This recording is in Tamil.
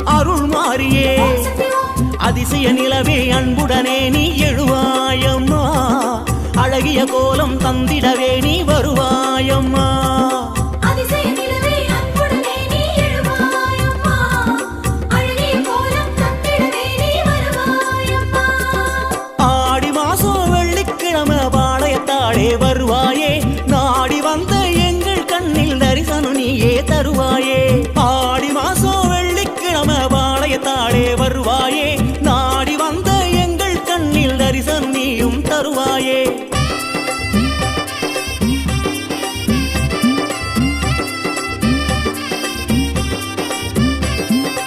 அருள் மாறியே அதிசய நிலவே அன்புடனே நீ எழுவாயம்மா அழகிய கோலம் தந்திடவே நீ வருவாயம்மா